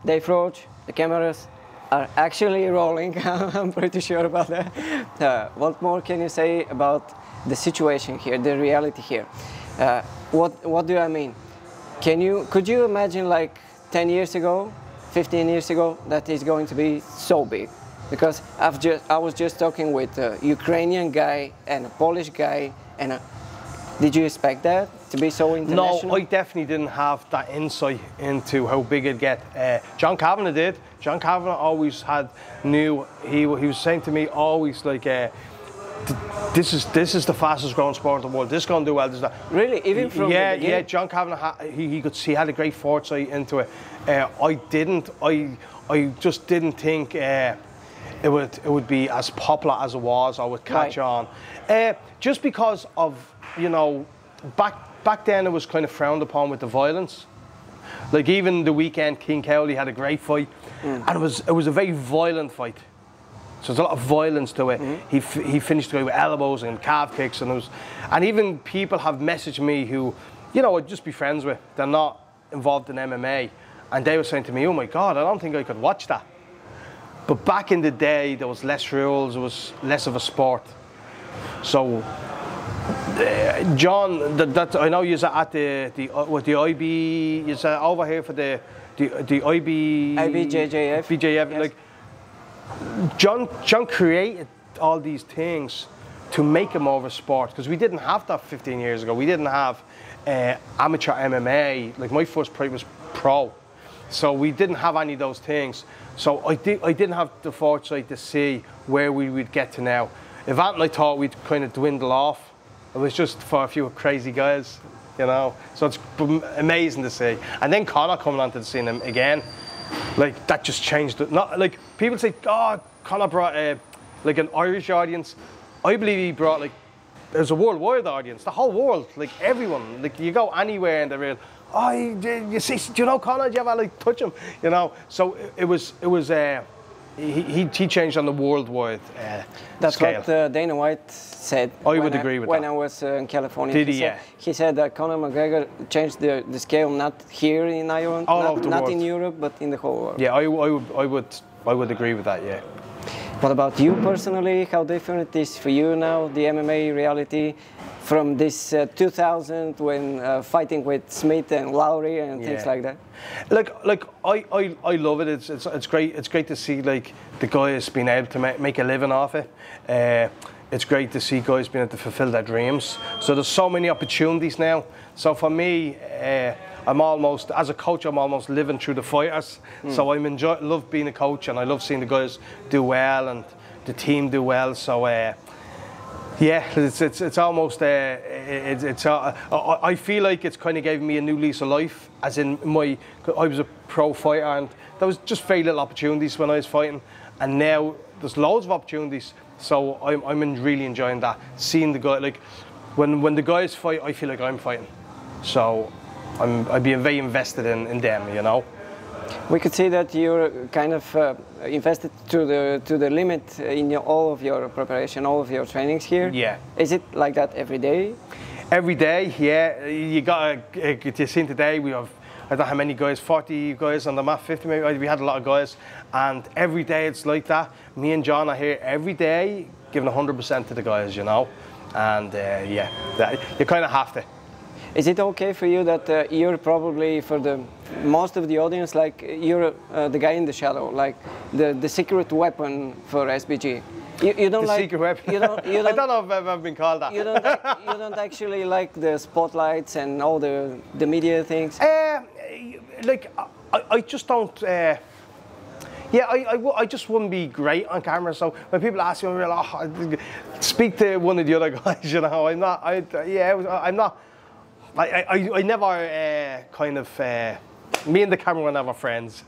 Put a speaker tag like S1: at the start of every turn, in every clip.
S1: Dave Roche, the cameras are actually rolling. I'm pretty sure about that. What more can you say about the situation here, the reality here? What do I mean? Could you imagine like 10 years ago, 15 years ago, that is going to be so big? Because I was just talking with a Ukrainian guy and a Polish guy, and did you expect that to be so international?
S2: No, I definitely didn't have that insight into how big it'd get. John Kavanagh did. John Kavanagh always knew. He was saying to me always like, this is the fastest growing sport in the world. This is going to do well. This, that.
S1: Really, even from the beginning?
S2: Yeah. John Kavanagh he had a great foresight into it. I didn't. I just didn't think it would be as popular as it was. I would catch on, just because of, you know, back then it was kind of frowned upon with the violence. Like even the weekend, King Cowley had a great fight, and it was a very violent fight. So there's a lot of violence to it. He finished the guy with elbows and calf kicks, and even people have messaged me who, you know, I'd just be friends with. They're not involved in MMA, and they were saying to me, "Oh my God, I don't think I could watch that." But back in the day, there was less rules. It was less of a sport. So, John, I know you're at the IB. You're over here for the
S1: IBJJF.
S2: BJF.
S1: Yes.
S2: Like John created all these things to make it more of a sport, because we didn't have that 15 years ago. We didn't have amateur MMA. Like my first fight was pro, so we didn't have any of those things. So I didn't have the foresight to see where we would get to now. Event and I thought we'd kind of dwindle off. It was just for a few crazy guys, you know. So it's amazing to see. And then Conor coming onto the scene again, like that just changed it. Not like people say, oh, Conor brought like an Irish audience. I believe he brought like there's a worldwide audience, the whole world, like everyone. Like you go anywhere and they're real. Oh, you see, do you know Conor? Do you ever like touch him? You know. So it was. He changed on the worldwide
S1: That's
S2: scale.
S1: what Dana White said.
S2: I would agree with
S1: when
S2: that.
S1: I was in California.
S2: Did he? Yeah.
S1: He said that Conor McGregor changed the scale, not here in Ireland, not in Europe, but in the whole world.
S2: Yeah, I would agree with that. Yeah.
S1: What about you personally? How different it is for you now, the MMA reality, from this 2000 when fighting with Smith and Lowry and things like that?
S2: Like I love it. It's great. It's great to see like the guys being able to make a living off it. It's great to see guys being able to fulfill their dreams. So there's so many opportunities now. So for me, I'm almost, as a coach, I'm almost living through the fighters. So love being a coach, and I love seeing the guys do well and the team do well. So yeah, it's almost I feel like it's kind of gave me a new lease of life. As in I was a pro fighter, and there was just very little opportunities when I was fighting, and now there's loads of opportunities. So I'm really enjoying that. Seeing the guy, like when the guys fight, I feel like I'm fighting. So I'd be very invested in them, you know.
S1: We could see that you're kind of invested to the limit in all of your preparation, all of your trainings here.
S2: Yeah.
S1: Is it like that every day?
S2: Every day, yeah. You got you seen today we have, I don't know how many guys, 40 guys on the mat, 50 maybe. We had a lot of guys, and every day it's like that. Me and John are here every day, giving 100% to the guys, you know. And yeah, you kind of have to.
S1: Is it okay for you that you're probably, for the most of the audience, like you're the guy in the shadow, like the secret weapon for SBG? You don't like
S2: secret weapon.
S1: You don't,
S2: I don't know if I've ever been called that.
S1: You don't actually like the spotlights and all the media things.
S2: Like I just don't. Yeah, I just wouldn't be great on camera. So when people ask me, oh, speak to one of the other guys. You know, I'm not. I'm not. I never kind of. Me and the camera were never friends.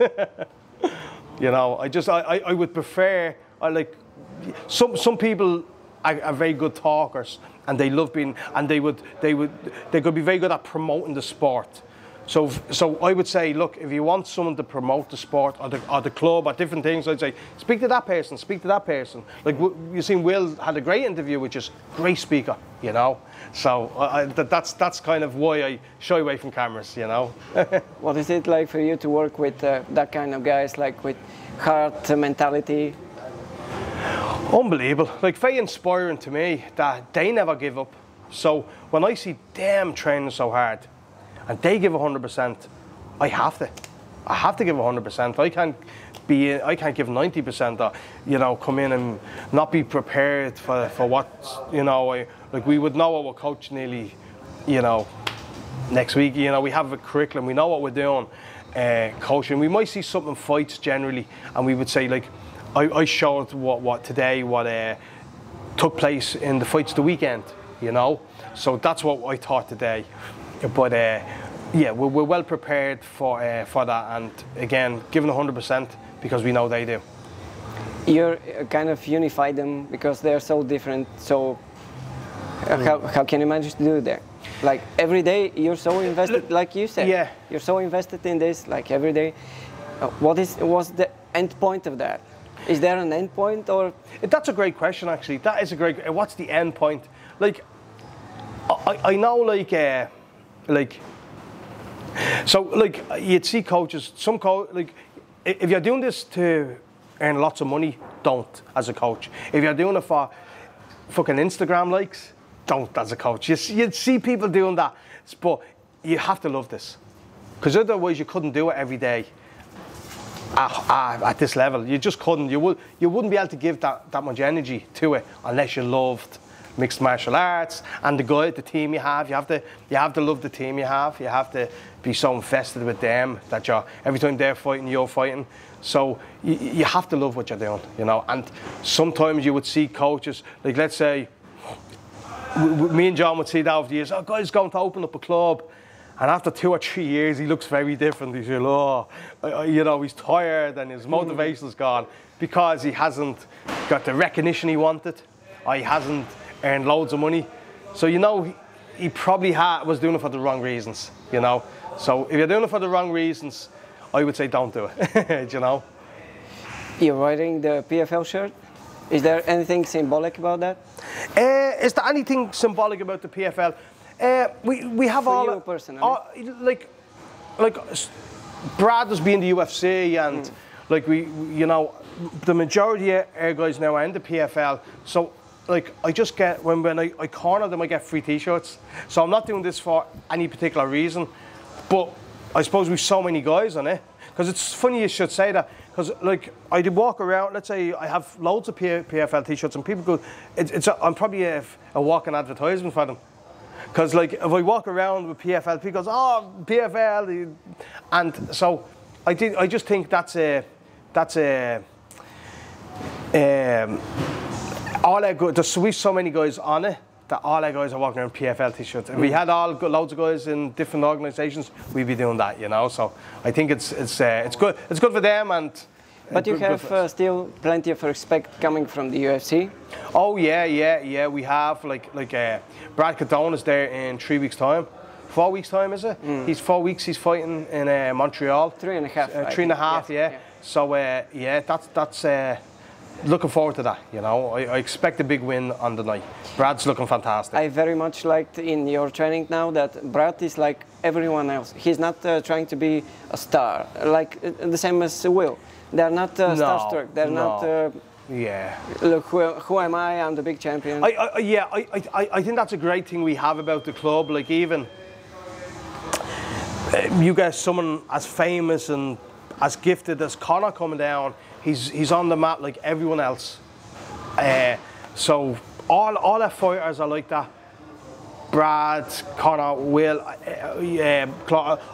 S2: You know, I would prefer. Like some people are very good talkers, and they love being, and they could be very good at promoting the sport. So I would say, look, if you want someone to promote the sport or the club or different things, I'd say speak to that person, speak to that person. Like you seen Will had a great interview, which is great speaker, you know. So that's kind of why I shy away from cameras, you know.
S1: What is it like for you to work with that kind of guys, like with heart mentality?
S2: Unbelievable. Like, very inspiring to me that they never give up. So when I see them training so hard and they give 100%, I have to give 100%. I can't give 90% or, you know, come in and not be prepared for what, you know, like we would know our coach nearly, you know, next week. You know, we have a curriculum, we know what we're doing, coaching. We might see something in fights generally, and we would say, like, I showed what took place in the fights the weekend, you know. So that's what I taught today. But yeah, we're well prepared for that, and again, giving 100% because we know they do.
S1: You're kind of unify them because they're so different. So how can you manage to do that? Like every day, you're so invested, like you said.
S2: Yeah.
S1: You're so invested in this, like every day. What's the end point of that? Is there an end point, or?
S2: That's a great question, actually. That is a great. What's the end point? Like, I know, like, so like you'd see coaches. Like, if you're doing this to earn lots of money, don't as a coach. If you're doing it for fucking Instagram likes, don't as a coach. You'd see people doing that, but you have to love this, because otherwise you couldn't do it every day. At this level, you just couldn't. You wouldn't be able to give that much energy to it unless you loved mixed martial arts and the team you have. You have to love the team you have. You have to be so invested with them that every time they're fighting, you're fighting. So you have to love what you're doing, you know. And sometimes you would see coaches, like, let's say, me and John would see that over the years. Oh, guy's going to open up a club. And after 2 or 3 years, he looks very different. He's like, you know, he's tired and his motivation's gone because he hasn't got the recognition he wanted, or he hasn't earned loads of money. So, you know, he probably was doing it for the wrong reasons, you know. So if you're doing it for the wrong reasons, I would say don't do it, you know.
S1: You're wearing the PFL shirt. Is there anything symbolic about that?
S2: Is there anything symbolic about the PFL? We have
S1: for you personally,
S2: like Brad was being the UFC, and like you know, the majority of our guys now are in the PFL. So like I just get when I corner them, I get free T-shirts. So I'm not doing this for any particular reason, but I suppose we've so many guys on it, because it's funny you should say that, because like I did walk around. Let's say I have loads of PFL T-shirts, and people go, I'm probably a walking advertisement for them. Because like if I walk around with PFL, people goes, oh, PFL, and so I just think that's all our good. We've so many guys on it that all our guys are walking around PFL T-shirts. If we had loads of guys in different organisations, we'd be doing that, you know. So I think it's good. It's good for them, and.
S1: But you have still plenty of respect coming from the UFC.
S2: Oh yeah. We have like Brad Katona is there in 3 weeks' time, 4 weeks' time, is it? He's 4 weeks. He's fighting in Montreal.
S1: 3.5.
S2: 3.5. Yeah. So yeah, that's looking forward to that. You know, I expect a big win on the night. Brad's looking fantastic.
S1: I very much liked in your training now that Brad is like everyone else. He's not trying to be a star, like the same as Will. They're not starstruck. They're not.
S2: Yeah.
S1: Look, who am I? I'm the big champion.
S2: I think that's a great thing we have about the club. Like, even you get someone as famous and as gifted as Conor coming down. He's on the map like everyone else. So all our fighters are like that. Brad, Conor, Will,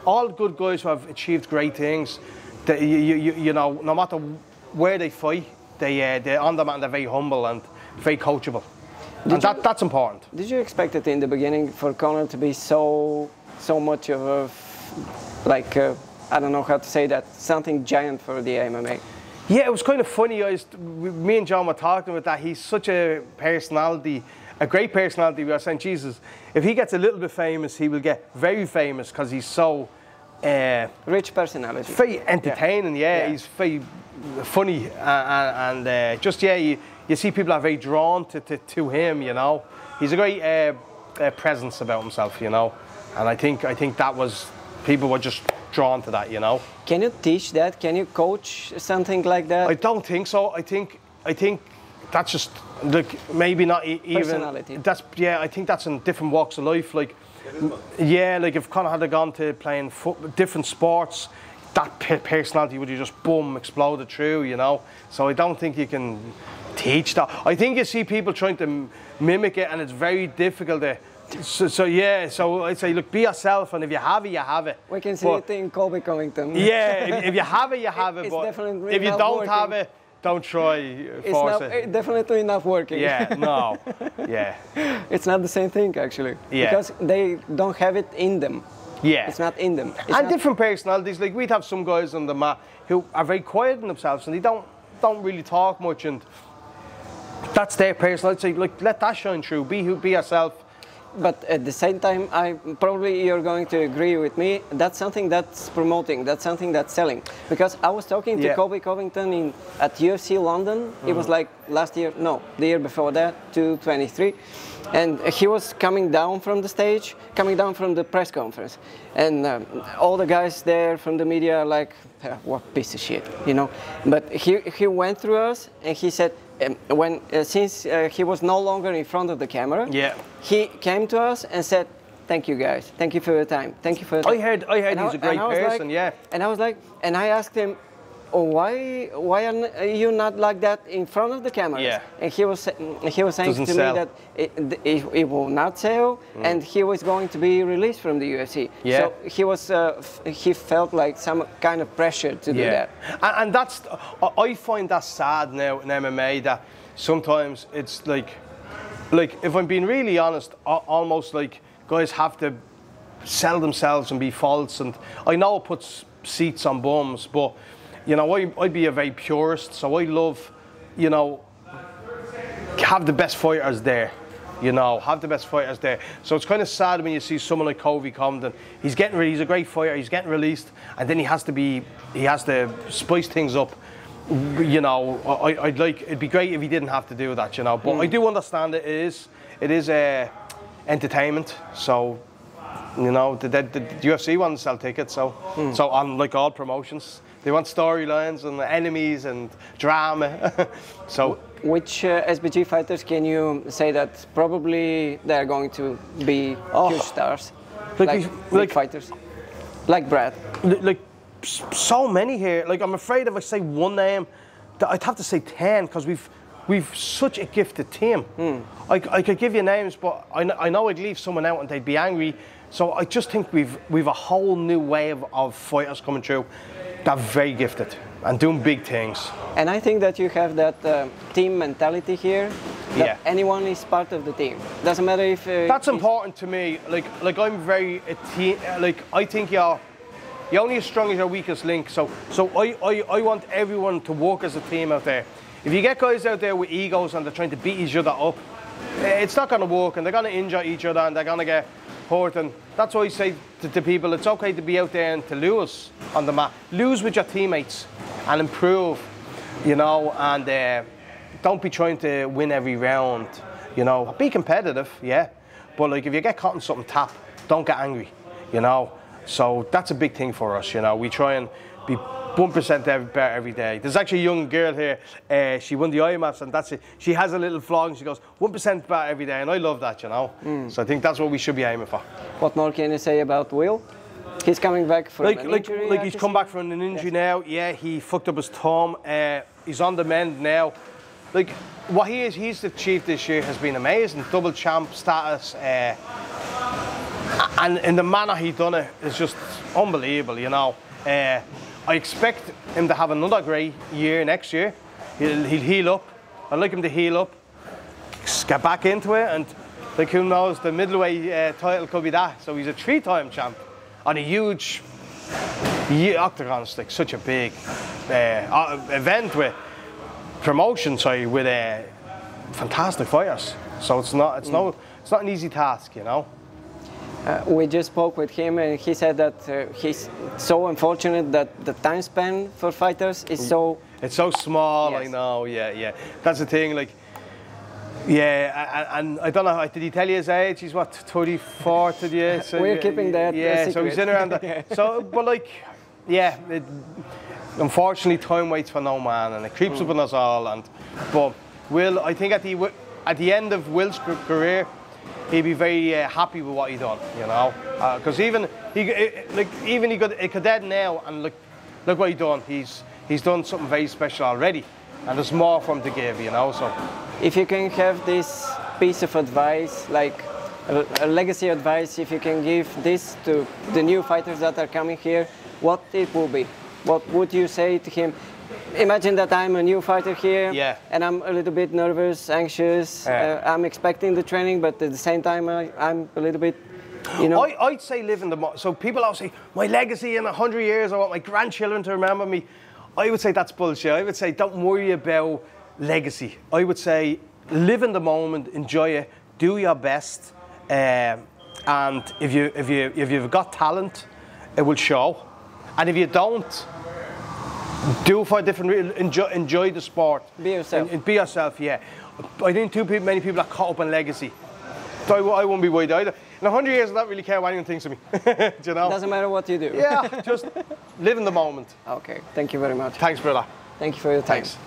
S2: all good guys who have achieved great things. You know, no matter where they fight, they're on the mat and they're very humble and very coachable. And that's important.
S1: Did you expect it in the beginning for Conor to be so much of a, like, I don't know how to say that, something giant for the MMA?
S2: Yeah, it was kind of funny. Me and John were talking about that. He's such a personality, a great personality. We were saying, Jesus, if he gets a little bit famous, he will get very famous because he's so
S1: rich personality.
S2: Very entertaining, yeah. He's very funny, and just you see people are very drawn to him, you know. He's a great presence about himself, you know, and I think that was, people were just drawn to that, you know.
S1: Can you teach that? Can you coach something like that?
S2: I don't think so. I think that's just, like, maybe not even
S1: personality.
S2: That's, yeah, I think that's in different walks of life. Like, yeah, like if Conor had gone to playing different sports, that personality would have just boom exploded through, you know. So I don't think you can teach that. I think you see people trying to mimic it, and it's very difficult to. So I'd say, look, be yourself, and if you have it, you have it.
S1: We can see it in Colby Covington.
S2: Yeah, if you have it, you have it. But if you don't have it, don't try force it.
S1: It's definitely not working.
S2: Yeah, no, yeah.
S1: It's not the same thing, actually.
S2: Yeah.
S1: Because they don't have it in them.
S2: Yeah.
S1: It's not in them.
S2: And different personalities. Like, we'd have some guys on the mat who are very quiet in themselves, and they don't really talk much, and that's their personality. Like, let that shine through. Be yourself.
S1: But at the same time, probably you're going to agree with me. That's something that's promoting. That's something that's selling. Because I was talking to Colby Covington at UFC London. It was like last year, no, the year before that, 2023. And he was coming down from the stage, coming down from the press conference. And all the guys there from the media are like, what piece of shit, you know. But he went through us, and he said, since he was no longer in front of the camera, he came to us and said, "Thank you guys, thank you for your time, thank you for your time."
S2: I heard he's a great person, yeah.
S1: And I was like, and I asked him, "Oh, why are you not like that in front of the cameras?"
S2: Yeah.
S1: And he was saying to me that it will not sell, and he was going to be released from the UFC.
S2: Yeah.
S1: So he felt like some kind of pressure to do that.
S2: And that's, I find that sad now in MMA, that sometimes it's like if I'm being really honest, almost like guys have to sell themselves and be false. And I know it puts seats on bums, but you know, I'd be a very purist, so I love, you know, have the best fighters there, you know, have the best fighters there. So it's kind of sad when you see someone like Colby Covington. He's a great fighter, he's getting released, and then he has to spice things up. You know, it'd be great if he didn't have to do that, you know. But I do understand it is entertainment, so. You know, the UFC wants to sell tickets, so unlike all promotions, they want storylines and enemies and drama. So,
S1: which SBG fighters can you say that probably they're going to be huge stars, like fighters, like Brad?
S2: Like so many here. Like, I'm afraid if I say one name, I'd have to say 10, because we've such a gifted team. I could give you names, but I know I'd leave someone out and they'd be angry. So I just think we've a whole new wave of fighters coming through that are very gifted and doing big things.
S1: And I think that you have that team mentality here. That anyone is part of the team. Doesn't matter if.
S2: That's important to me. Like I'm very a team. Like, I think you're only as strong as your weakest link. So I want everyone to work as a team out there. If you get guys out there with egos and they're trying to beat each other up, it's not going to work, and they're going to injure each other, and they're going to get hurt. And that's why I say to people, it's okay to be out there and to lose on the mat. Lose with your teammates and improve, you know, and don't be trying to win every round, you know. Be competitive, yeah, but like, if you get caught in something, tap, don't get angry, you know. So that's a big thing for us, you know. We try and be 1% better every day. There's actually a young girl here, she won the IMAFs, and that's it. She has a little vlog, and she goes, 1% better every day, and I love that, you know. So I think that's what we should be aiming for.
S1: What more can you say about Will? He's coming back from an injury.
S2: Like he's come back from an injury now. Yeah, he fucked up his thumb. He's on the mend now. Like, what he's achieved this year has been amazing. Double champ status. And in the manner he done it is just unbelievable, you know. I expect him to have another great year next year. He'll heal up. I'd like him to heal up, get back into it, and like, who knows, the middleweight title could be that. So he's a 3-time champ on a huge octagon. It's like such a big event with promotion, with fantastic fighters. So it's not an easy task, you know.
S1: We just spoke with him, and he said that he's so unfortunate that the time span for fighters is so...
S2: It's so small,
S1: Yes.
S2: I know, yeah. That's the thing, like, yeah, and I don't know, did he tell you his age? He's what, 34 to you? So
S1: We're keeping that
S2: yeah, so he's in around that. So, but like, yeah, unfortunately time waits for no man, and it creeps up on us all. But Will, I think at the end of Will's career, he'd be very happy with what he done, you know, because even he got a cadet now, and look what he done. He's done something very special already, and there's more for him to give, you know. So,
S1: if you can have this piece of advice, like a legacy advice, if you can give this to the new fighters that are coming here, what it will be? What would you say to him? Imagine that I'm a new fighter here,
S2: yeah,
S1: and I'm a little bit nervous, anxious. I'm expecting the training, but at the same time, I'm a little bit, you know.
S2: I'd say live in the moment. So people always say, my legacy in 100 years, I want my grandchildren to remember me. I would say that's bullshit. I would say don't worry about legacy. I would say live in the moment, enjoy it, do your best, and if you've got talent, it will show. And if you don't, do it for a different reason. Enjoy the sport.
S1: Be yourself.
S2: And be yourself, yeah. I think many people are caught up in legacy. So I won't be worried either. In 100 years, I don't really care what anyone thinks of me. Do you know?
S1: Doesn't matter what you do.
S2: Yeah, just live in the moment.
S1: Okay, thank you very much.
S2: Thanks, brother.
S1: Thank you for your time.
S2: Thanks.